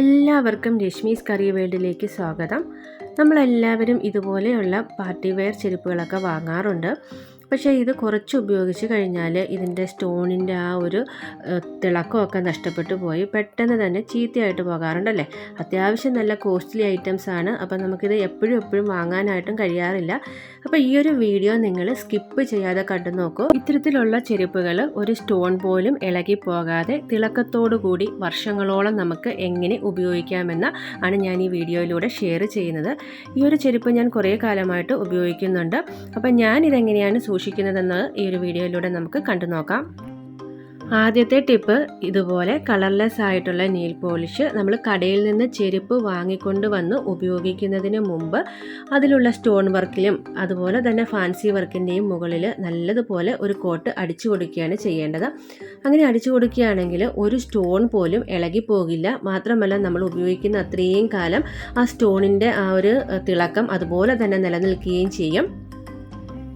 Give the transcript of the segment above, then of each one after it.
എല്ലാവർക്കും രശ്മീസ് കറി വേൾഡിലേക്ക് സ്വാഗതം. നമ്മളെല്ലാവരും ഇതുപോലെയുള്ള പാർട്ടി വെയർ ചെരുപ്പുകളൊക്കെ വാങ്ങാറുണ്ട്. പക്ഷേ ഇത് കുറച്ച് ഉപയോഗിച്ച് കഴിഞ്ഞാൽ ഇതിൻ്റെ സ്റ്റോണിൻ്റെ ആ ഒരു തിളക്കമൊക്കെ നഷ്ടപ്പെട്ടു പോയി പെട്ടെന്ന് തന്നെ ചീത്തയായിട്ട് പോകാറുണ്ടല്ലേ. അത്യാവശ്യം നല്ല കോസ്റ്റ്ലി ഐറ്റംസ് ആണ്. അപ്പോൾ നമുക്കിത് എപ്പോഴും വാങ്ങാനായിട്ടും കഴിയാറില്ല. അപ്പോൾ ഈ ഒരു വീഡിയോ നിങ്ങൾ സ്കിപ്പ് ചെയ്യാതെ കണ്ടു നോക്കൂ. ഇത്തരത്തിലുള്ള ചെരുപ്പുകൾ ഒരു സ്റ്റോൺ പോലും ഇളകി പോകാതെ തിളക്കത്തോടു കൂടി വർഷങ്ങളോളം നമുക്ക് എങ്ങനെ ഉപയോഗിക്കാമെന്ന് ആണ് ഞാൻ ഈ വീഡിയോയിലൂടെ ഷെയർ ചെയ്യുന്നത്. ഈ ഒരു ചെരുപ്പ് ഞാൻ കുറേ കാലമായിട്ട് ഉപയോഗിക്കുന്നുണ്ട്. അപ്പോൾ ഞാനിതെങ്ങനെയാണ് സൂക്ഷിക്കുന്നതെന്ന് ഈ ഒരു വീഡിയോയിലൂടെ നമുക്ക് കണ്ടു നോക്കാം. ആദ്യത്തെ ടിപ്പ്, ഇതുപോലെ കളർലെസ് ആയിട്ടുള്ള നെയിൽ പോളിഷ് നമ്മൾ കടയിൽ നിന്ന് ചെരുപ്പ് വാങ്ങിക്കൊണ്ട് വന്ന് ഉപയോഗിക്കുന്നതിന് മുമ്പ് അതിലുള്ള സ്റ്റോൺ വർക്കിലും അതുപോലെ തന്നെ ഫാൻസി വർക്കിൻ്റെയും മുകളിൽ നല്ലതുപോലെ ഒരു കോട്ട് അടിച്ചു കൊടുക്കുകയാണ് ചെയ്യേണ്ടത്. അങ്ങനെ അടിച്ചു കൊടുക്കുകയാണെങ്കിൽ ഒരു സ്റ്റോൺ പോലും ഇളകി പോകില്ല. മാത്രമല്ല നമ്മൾ ഉപയോഗിക്കുന്ന അത്രയും കാലം ആ സ്റ്റോണിൻ്റെ ആ ഒരു തിളക്കം അതുപോലെ തന്നെ നിലനിൽക്കുകയും ചെയ്യും.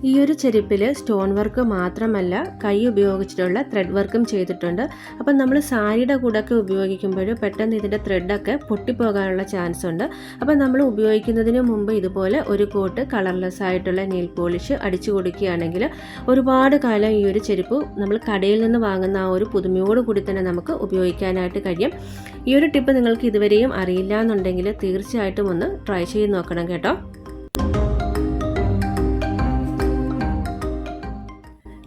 ഈ ഒരു ചെരുപ്പിൽ സ്റ്റോൺ വർക്ക് മാത്രമല്ല കൈ ഉപയോഗിച്ചിട്ടുള്ള ത്രെഡ് വർക്കും ചെയ്തിട്ടുണ്ട്. അപ്പം നമ്മൾ സാരിയുടെ കൂടെയൊക്കെ ഉപയോഗിക്കുമ്പോൾ പെട്ടെന്ന് ഇതിൻ്റെ ത്രെഡൊക്കെ പൊട്ടിപ്പോകാനുള്ള ചാൻസ് ഉണ്ട്. അപ്പം നമ്മൾ ഉപയോഗിക്കുന്നതിന് മുമ്പ് ഇതുപോലെ ഒരു കോട്ട് കളർലെസ് ആയിട്ടുള്ള നെയിൽ പോളിഷ് അടിച്ചു കൊടുക്കുകയാണെങ്കിൽ ഒരുപാട് കാലം ഈ ഒരു ചെരുപ്പ് നമ്മൾ കടയിൽ നിന്ന് വാങ്ങുന്ന ആ ഒരു പുതുമയോട് കൂടി തന്നെ നമുക്ക് ഉപയോഗിക്കാനായിട്ട് കഴിയും. ഈ ഒരു ടിപ്പ് നിങ്ങൾക്ക് ഇതുവരെയും അറിയില്ല എന്നുണ്ടെങ്കിൽ തീർച്ചയായിട്ടും ഒന്ന് ട്രൈ ചെയ്ത് നോക്കണം കേട്ടോ.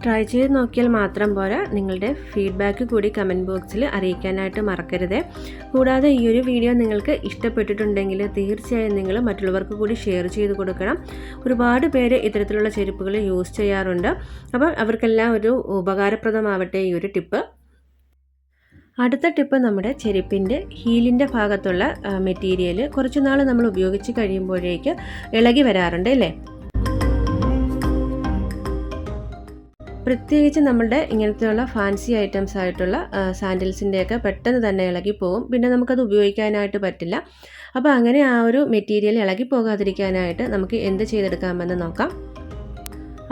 ട്രൈ ചെയ്ത് നോക്കിയാൽ മാത്രം പോരാ, നിങ്ങളുടെ ഫീഡ്ബാക്ക് കൂടി കമൻറ്റ് ബോക്സിൽ അറിയിക്കാനായിട്ട് മറക്കരുത്. കൂടാതെ ഈ ഒരു വീഡിയോ നിങ്ങൾക്ക് ഇഷ്ടപ്പെട്ടിട്ടുണ്ടെങ്കിൽ തീർച്ചയായും നിങ്ങൾ മറ്റുള്ളവർക്ക് കൂടി ഷെയർ ചെയ്ത് കൊടുക്കണം. ഒരുപാട് പേര് ഇത്തരത്തിലുള്ള ചെരുപ്പുകൾ യൂസ് ചെയ്യാറുണ്ട്. അപ്പോൾ അവർക്കെല്ലാം ഒരു ഉപകാരപ്രദമാവട്ടെ ഈ ഒരു ടിപ്പ്. അടുത്ത ടിപ്പ്, നമ്മുടെ ചെരുപ്പിൻ്റെ ഹീലിൻ്റെ ഭാഗത്തുള്ള മെറ്റീരിയൽ കുറച്ച് നാൾ നമ്മൾ ഉപയോഗിച്ച് കഴിയുമ്പോഴേക്ക് ഇളകി വരാറുണ്ട് അല്ലേ. പ്രത്യേകിച്ച് നമ്മളുടെ ഇങ്ങനത്തെയുള്ള ഫാൻസി ഐറ്റംസ് ആയിട്ടുള്ള സാൻഡിൽസിൻ്റെയൊക്കെ പെട്ടെന്ന് തന്നെ ഇളകി പോകും. പിന്നെ നമുക്കത് ഉപയോഗിക്കാനായിട്ട് പറ്റില്ല. അപ്പോൾ അങ്ങനെ ആ ഒരു മെറ്റീരിയൽ ഇളകി പോകാതിരിക്കാനായിട്ട് നമുക്ക് എന്ത് ചെയ്തെടുക്കാമെന്ന് നോക്കാം.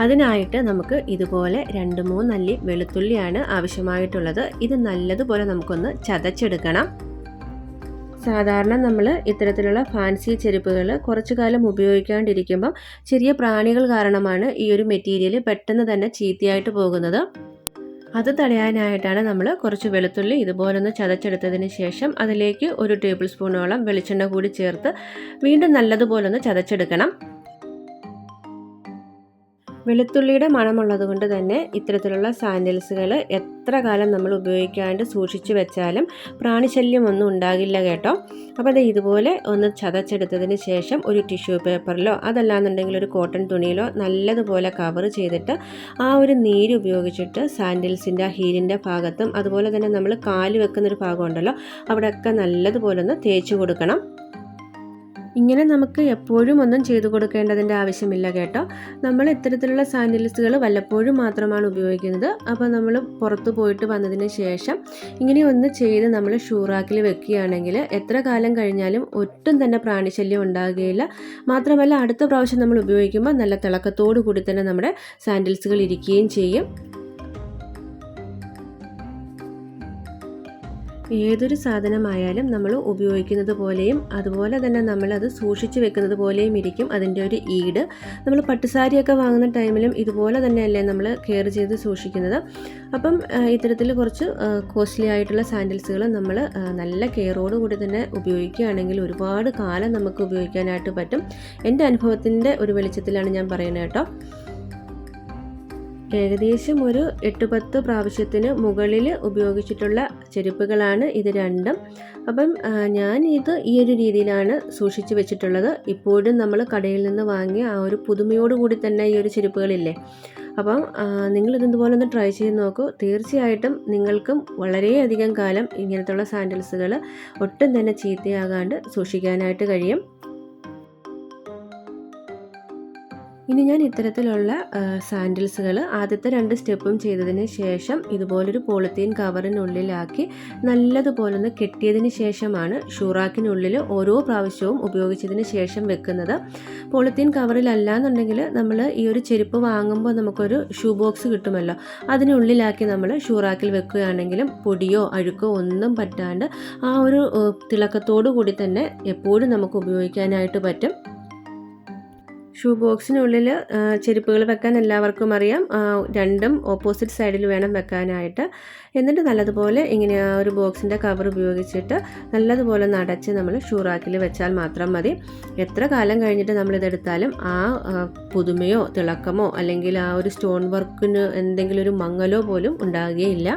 അതിനായിട്ട് നമുക്ക് ഇതുപോലെ 2-3 അല്ലി വെളുത്തുള്ളിയാണ് ആവശ്യമായിട്ടുള്ളത്. ഇത് നല്ലതുപോലെ നമുക്കൊന്ന് ചതച്ചെടുക്കണം. സാധാരണ നമ്മൾ ഇത്തരത്തിലുള്ള ഫാൻസി ചെരുപ്പുകൾ കുറച്ചു കാലം ഉപയോഗിക്കാണ്ടിരിക്കുമ്പം ചെറിയ പ്രാണികൾ കാരണമാണ് ഈ ഒരു മെറ്റീരിയൽ പെട്ടെന്ന് തന്നെ ചീത്തയായിട്ട് പോകുന്നത്. അത് തടയാനായിട്ടാണ് നമ്മൾ കുറച്ച് വെളുത്തുള്ളി ഇതുപോലൊന്ന് ചതച്ചെടുത്തതിന് ശേഷം അതിലേക്ക് 1 ടേബിൾ സ്പൂണോളം വെളിച്ചെണ്ണ കൂടി ചേർത്ത് വീണ്ടും നല്ലതുപോലൊന്ന് ചതച്ചെടുക്കണം. വെളുത്തുള്ളിയുടെ മണമുള്ളത് കൊണ്ട് തന്നെ ഇത്തരത്തിലുള്ള സാൻഡിൽസുകൾ എത്ര കാലം നമ്മൾ ഉപയോഗിക്കാണ്ട് സൂക്ഷിച്ചു വെച്ചാലും പ്രാണിശല്യം ഒന്നും ഉണ്ടാകില്ല കേട്ടോ. അപ്പോൾ അത് ഇതുപോലെ ഒന്ന് ചതച്ചെടുത്തതിന് ശേഷം ഒരു ടിഷ്യൂ പേപ്പറിലോ അതല്ലാന്നുണ്ടെങ്കിൽ ഒരു കോട്ടൺ തുണിയിലോ നല്ലതുപോലെ കവർ ചെയ്തിട്ട് ആ ഒരു നീര് ഉപയോഗിച്ചിട്ട് സാൻഡിൽസിൻ്റെ ഹീലിൻ്റെ ഭാഗത്തും അതുപോലെ തന്നെ നമ്മൾ കാല് വെക്കുന്നൊരു ഭാഗമുണ്ടല്ലോ അവിടെയൊക്കെ നല്ലതുപോലെ ഒന്ന് തേച്ച് കൊടുക്കണം. ഇങ്ങനെ നമുക്ക് എപ്പോഴും ഒന്നും ചെയ്തു കൊടുക്കേണ്ടതിൻ്റെ ആവശ്യമില്ല കേട്ടോ. നമ്മൾ ഇത്തരത്തിലുള്ള സാൻഡിൽസുകൾ വല്ലപ്പോഴും മാത്രമാണ് ഉപയോഗിക്കുന്നത്. അപ്പോൾ നമ്മൾ പുറത്ത് പോയിട്ട് വന്നതിന് ശേഷം ഇങ്ങനെ ഒന്ന് ചെയ്ത് നമ്മൾ ഷൂറാക്കിൽ വെക്കുകയാണെങ്കിൽ എത്ര കാലം കഴിഞ്ഞാലും ഒട്ടും തന്നെ പ്രാണിശല്യം ഉണ്ടാകുകയില്ല. മാത്രമല്ല അടുത്ത പ്രാവശ്യം നമ്മൾ ഉപയോഗിക്കുമ്പോൾ നല്ല തിളക്കത്തോടു കൂടി തന്നെ നമ്മുടെ സാൻഡിൽസുകൾ ഇരിക്കുകയും ചെയ്യും. ഏതൊരു സാധനമായാലും നമ്മൾ ഉപയോഗിക്കുന്നത് പോലെയും അതുപോലെ തന്നെ നമ്മളത് സൂക്ഷിച്ച് വെക്കുന്നത് പോലെയും ഇരിക്കും അതിൻ്റെ ഒരു ഈട്. നമ്മൾ പട്ടുസാരിയൊക്കെ വാങ്ങുന്ന ടൈമിലും ഇതുപോലെ തന്നെയല്ലേ നമ്മൾ കെയർ ചെയ്ത് സൂക്ഷിക്കുന്നത്. അപ്പം ഇത്തരത്തിൽ കുറച്ച് കോസ്റ്റ്ലി ആയിട്ടുള്ള സാൻഡിൽസുകൾ നമ്മൾ നല്ല കെയറോടുകൂടി തന്നെ ഉപയോഗിക്കുകയാണെങ്കിൽ ഒരുപാട് കാലം നമുക്ക് ഉപയോഗിക്കാനായിട്ട് പറ്റും. എൻ്റെ അനുഭവത്തിൻ്റെ ഒരു വെളിച്ചത്തിലാണ് ഞാൻ പറയുന്നത് കേട്ടോ. ഏകദേശം ഒരു 8-10 പ്രാവശ്യത്തിന് മുകളിൽ ഉപയോഗിച്ചിട്ടുള്ള ചെരുപ്പുകളാണ് ഇത് രണ്ടും. അപ്പം ഞാൻ ഇത് ഈ ഒരു രീതിയിലാണ് സൂക്ഷിച്ച് വെച്ചിട്ടുള്ളത്. ഇപ്പോഴും നമ്മൾ കടയിൽ നിന്ന് വാങ്ങിയ ആ ഒരു പുതുമയോടുകൂടി തന്നെ ഈ ഒരു ചെരുപ്പുകളില്ലേ. അപ്പം നിങ്ങളിതുപോലെ ഒന്ന് ട്രൈ ചെയ്ത് നോക്കൂ. തീർച്ചയായിട്ടും നിങ്ങൾക്കും വളരെയധികം കാലം ഇങ്ങനത്തുള്ള സാൻഡിൽസുകൾ ഒട്ടും തന്നെ ചീത്തയാകാണ്ട് സൂക്ഷിക്കാനായിട്ട് കഴിയും. ഇനി ഞാൻ ഇത്തരത്തിലുള്ള സാൻഡിൽസുകൾ ആദ്യത്തെ 2 സ്റ്റെപ്പും ചെയ്തതിന് ശേഷം ഇതുപോലൊരു പോളിത്തീൻ കവറിനുള്ളിലാക്കി നല്ലതുപോലെ ഒന്ന് കെട്ടിയതിന് ശേഷമാണ് ഷൂറാക്കിനുള്ളിൽ ഓരോ പ്രാവശ്യവും ഉപയോഗിച്ചതിന് ശേഷം വെക്കുന്നത്. പോളിത്തീൻ കവറിലല്ലാന്നുണ്ടെങ്കിൽ നമ്മൾ ഈ ഒരു ചെരുപ്പ് വാങ്ങുമ്പോൾ നമുക്കൊരു ഷൂ ബോക്സ് കിട്ടുമല്ലോ, അതിനുള്ളിലാക്കി നമ്മൾ ഷൂറാക്കിൽ വെക്കുകയാണെങ്കിലും പൊടിയോ അഴുക്കോ ഒന്നും പറ്റാണ്ട് ആ ഒരു തിളക്കത്തോടു കൂടി തന്നെ എപ്പോഴും നമുക്ക് ഉപയോഗിക്കാനായിട്ട് പറ്റും. ഷൂ ബോക്സിനുള്ളിൽ ചെരുപ്പുകൾ വെക്കാൻ എല്ലാവർക്കും അറിയാം, രണ്ടും ഓപ്പോസിറ്റ് സൈഡിൽ വേണം വെക്കാനായിട്ട്. എന്നിട്ട് നല്ലതുപോലെ ഇങ്ങനെ ആ ഒരു ബോക്സിൻ്റെ കവർ ഉപയോഗിച്ചിട്ട് നല്ലതുപോലെ നടച്ച് നമ്മൾ ഷൂറാക്കിൽ വെച്ചാൽ മാത്രം മതി. എത്ര കാലം കഴിഞ്ഞിട്ട് നമ്മളിതെടുത്താലും ആ പുതുമയോ തിളക്കമോ അല്ലെങ്കിൽ ആ ഒരു സ്റ്റോൺ വർക്കിന് എന്തെങ്കിലും ഒരു മങ്ങലോ പോലും ഉണ്ടാകുകയില്ല.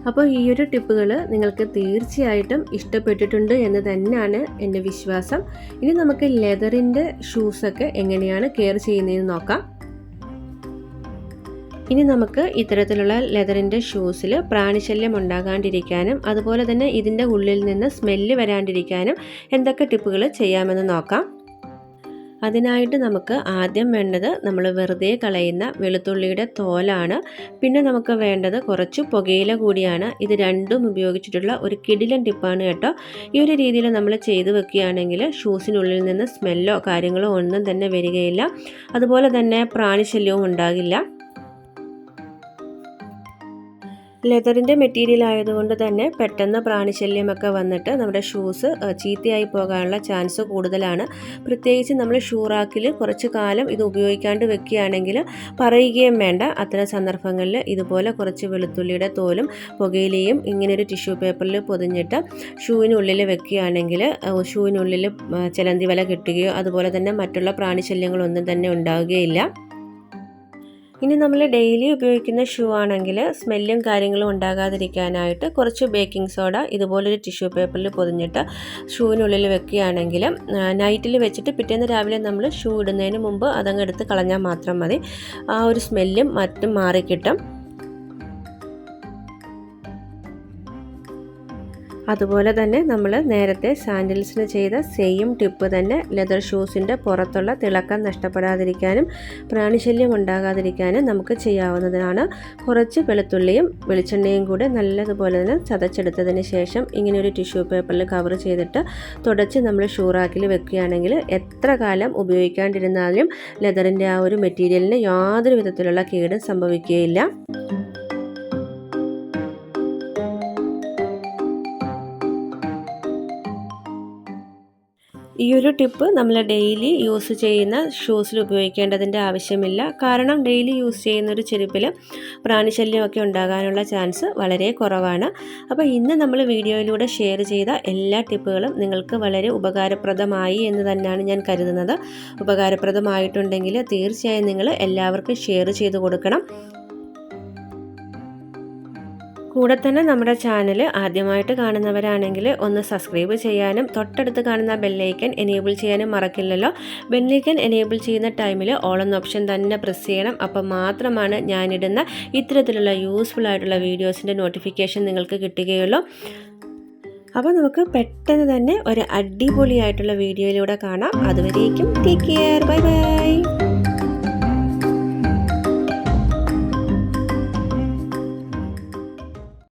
അപ്പോൾ ഈ ഒരു ടിപ്പുകൾ നിങ്ങൾക്ക് തീർച്ചയായിട്ടും ഇഷ്ടപ്പെട്ടിട്ടുണ്ട് എന്ന് തന്നെയാണ് എൻ്റെ വിശ്വാസം. ഇനി നമുക്ക് ലെതറിൻ്റെ ഷൂസൊക്കെ എങ്ങനെയാണ് കെയർ ചെയ്യുന്നതെന്ന് നോക്കാം. ഇനി നമുക്ക് ഇത്തരത്തിലുള്ള ലെതറിൻ്റെ ഷൂസിൽ പ്രാണിശല്യം ഉണ്ടാകാണ്ടിരിക്കാനും അതുപോലെ തന്നെ ഇതിൻ്റെ ഉള്ളിൽ നിന്ന് സ്മെല്ല് വരാണ്ടിരിക്കാനും എന്തൊക്കെ ടിപ്പുകൾ ചെയ്യാമെന്ന് നോക്കാം. അതിനായിട്ട് നമുക്ക് ആദ്യം വേണ്ടത് നമ്മൾ വെറുതെ കളയുന്ന വെളുത്തുള്ളിയുടെ തോലാണ്. പിന്നെ നമുക്ക് വേണ്ടത് കുറച്ച് പുകയില കൂടിയാണ്. ഇത് രണ്ടും ഉപയോഗിച്ചിട്ടുള്ള ഒരു കിടിലൻ ടിപ്പാണ് കേട്ടോ. ഈ ഒരു രീതിയിൽ നമ്മൾ ചെയ്ത് വെക്കുകയാണെങ്കിൽ ഷൂസിനുള്ളിൽ നിന്ന് സ്മെല്ലോ കാര്യങ്ങളോ ഒന്നും തന്നെ വരികയില്ല. അതുപോലെ തന്നെ പ്രാണിശല്യവും ഉണ്ടാകില്ല. ലെതറിൻ്റെ മെറ്റീരിയൽ ആയതുകൊണ്ട് തന്നെ പെട്ടെന്ന് പ്രാണിശല്യമൊക്കെ വന്നിട്ട് നമ്മുടെ ഷൂസ് ചീത്തയായി പോകാനുള്ള ചാൻസ് കൂടുതലാണ്. പ്രത്യേകിച്ച് നമ്മൾ ഷൂറാക്കിൽ കുറച്ച് കാലം ഇത് ഉപയോഗിക്കാണ്ട് വെക്കുകയാണെങ്കിൽ പറയുകയും വേണ്ട. അത്തരം സന്ദർഭങ്ങളിൽ ഇതുപോലെ കുറച്ച് വെളുത്തുള്ളിയുടെ തോലും പുകയിലയും ഇങ്ങനൊരു ടിഷ്യൂ പേപ്പറിൽ പൊതിഞ്ഞിട്ട് ഷൂവിനുള്ളിൽ വെക്കുകയാണെങ്കിൽ ഷൂവിനുള്ളിൽ ചിലന്തി വല കിട്ടുകയോ അതുപോലെ തന്നെ മറ്റുള്ള പ്രാണിശല്യങ്ങളൊന്നും തന്നെ ഉണ്ടാവുകയില്ല. ഇനി നമ്മൾ ഡെയിലി ഉപയോഗിക്കുന്ന ഷൂ ആണെങ്കിൽ സ്മെല്ലും കാര്യങ്ങളും ഉണ്ടാകാതിരിക്കാനായിട്ട് കുറച്ച് ബേക്കിംഗ് സോഡ ഇതുപോലൊരു ടിഷ്യൂ പേപ്പറിൽ പൊതിഞ്ഞിട്ട് ഷൂവിനുള്ളിൽ വെക്കുകയാണെങ്കിൽ നൈറ്റിൽ വെച്ചിട്ട് പിറ്റേന്ന് രാവിലെ നമ്മൾ ഷൂ ഇടുന്നതിന് മുമ്പ് അതങ്ങ് എടുത്ത് കളഞ്ഞാൽ മാത്രം മതി. ആ ഒരു സ്മെല്ലും മറ്റും മാറിക്കിട്ടും. അതുപോലെ തന്നെ നമ്മൾ നേരത്തെ സാൻഡിൽസിന് ചെയ്ത സെയിം ടിപ്പ് തന്നെ ലെതർ ഷൂസിൻ്റെ പുറത്തുള്ള തിളക്കം നഷ്ടപ്പെടാതിരിക്കാനും പ്രാണിശല്യം ഉണ്ടാകാതിരിക്കാനും നമുക്ക് ചെയ്യാവുന്നതാണ്. കുറച്ച് വെളുത്തുള്ളിയും വെളിച്ചെണ്ണയും കൂടെ നല്ലതുപോലെ തന്നെ ചതച്ചെടുത്തതിന് ശേഷം ഇങ്ങനെ ഒരു ടിഷ്യൂ പേപ്പറിൽ കവർ ചെയ്തിട്ട് തുടച്ച് നമ്മൾ ഷൂറാക്കിൽ വെക്കുകയാണെങ്കിൽ എത്ര കാലം ഉപയോഗിക്കാണ്ടിരുന്നാലും ലെതറിൻ്റെ ആ ഒരു മെറ്റീരിയലിന് യാതൊരു വിധത്തിലുള്ള കേടും സംഭവിക്കുകയില്ല. ഈ ഒരു ടിപ്പ് നമ്മൾ ഡെയിലി യൂസ് ചെയ്യുന്ന ഷൂസിൽ ഉപയോഗിക്കേണ്ടതിൻ്റെ ആവശ്യമില്ല. കാരണം ഡെയിലി യൂസ് ചെയ്യുന്ന ഒരു ചെരുപ്പിൽ പ്രാണിശല്യമൊക്കെ ഉണ്ടാകാനുള്ള ചാൻസ് വളരെ കുറവാണ്. അപ്പോൾ ഇന്ന് നമ്മൾ വീഡിയോയിലൂടെ ഷെയർ ചെയ്ത എല്ലാ ടിപ്പുകളും നിങ്ങൾക്ക് വളരെ ഉപകാരപ്രദമായി എന്ന് തന്നെയാണ് ഞാൻ കരുതുന്നത്. ഉപകാരപ്രദമായിട്ടുണ്ടെങ്കിൽ തീർച്ചയായും നിങ്ങൾ എല്ലാവർക്കും ഷെയർ ചെയ്ത് കൊടുക്കണം. കൂടെ തന്നെ നമ്മുടെ ചാനൽ ആദ്യമായിട്ട് കാണുന്നവരാണെങ്കിൽ ഒന്ന് സബ്സ്ക്രൈബ് ചെയ്യാനും തൊട്ടടുത്ത് കാണുന്ന ബെല്ലൈക്കൻ എനേബിൾ ചെയ്യാനും മറക്കില്ലല്ലോ. ബെല്ലൈക്കൻ എനേബിൾ ചെയ്യുന്ന ടൈമിൽ ഓൾ എന്ന ഓപ്ഷൻ തന്നെ പ്രസ് ചെയ്യണം. അപ്പോൾ മാത്രമാണ് ഞാനിടുന്ന ഇത്തരത്തിലുള്ള യൂസ്ഫുൾ ആയിട്ടുള്ള വീഡിയോസിൻ്റെ നോട്ടിഫിക്കേഷൻ നിങ്ങൾക്ക് കിട്ടുകയുള്ളൂ. അപ്പോൾ നമുക്ക് പെട്ടെന്ന് തന്നെ ഒരു അടിപൊളിയായിട്ടുള്ള വീഡിയോയിലൂടെ കാണാം. അതുവരേക്കും ടേക്ക് കെയർ, ബൈ ബൈ.